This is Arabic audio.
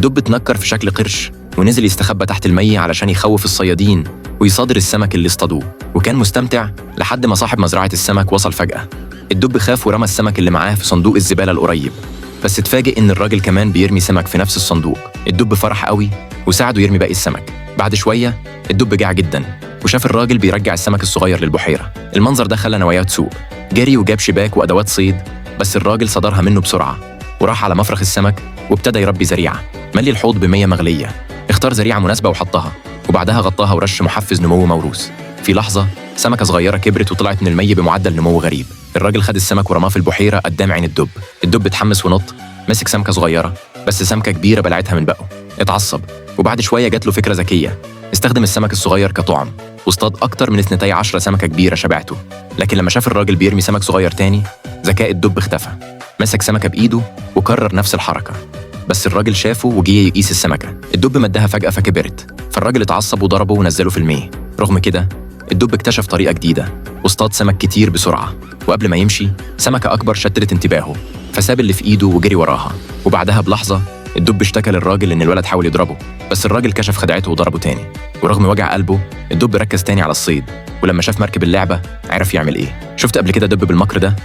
الدب اتنكر في شكل قرش ونزل يستخبى تحت المية علشان يخوف الصيادين ويصادر السمك اللي اصطادوه، وكان مستمتع لحد ما صاحب مزرعة السمك وصل فجأة. الدب خاف ورمى السمك اللي معاه في صندوق الزبالة القريب، بس اتفاجئ إن الراجل كمان بيرمي سمك في نفس الصندوق. الدب فرح قوي وساعده يرمي باقي السمك. بعد شوية الدب جاع جدا وشاف الراجل بيرجع السمك الصغير للبحيرة. المنظر ده خلى نواياه تسوء، جري وجاب شباك وأدوات صيد، بس الراجل صدرها منه بسرعة وراح على مفرخ السمك وابتدى يربي زريعة. ملي الحوض بمية مغلية، اختار زريعة مناسبة وحطها، وبعدها غطاها ورش محفز نمو موروث. في لحظة سمكة صغيرة كبرت وطلعت من المية بمعدل نمو غريب. الراجل خد السمك ورماه في البحيرة قدام عين الدب. الدب اتحمس ونط، مسك سمكة صغيرة بس سمكة كبيرة بلعتها من بقه. اتعصب، وبعد شوية جات له فكرة ذكية، استخدم السمك الصغير كطعم واصطاد أكتر من 12 سمكة كبيرة شبعته. لكن لما شاف الراجل بيرمي سمك صغير تاني، ذكاء الدب اختفى. مسك سمكة بإيده وكرر نفس الحركة، بس الراجل شافه وجه يقيس السمكة. الدب مدها فجأة فكبرت، فالراجل اتعصب وضربه ونزله في المية. رغم كده الدب اكتشف طريقة جديدة واصطاد سمك كتير بسرعة، وقبل ما يمشي سمكة أكبر شتت انتباهه، فساب اللي في إيده وجري وراها. وبعدها بلحظة الدب اشتكى للراجل إن الولد حاول يضربه، بس الراجل كشف خدعته وضربه تاني. ورغم وجع قلبه الدب ركز تاني على الصيد، ولما شاف مركب اللعبة عرف يعمل إيه. شفت قبل كده دب بالمكر ده؟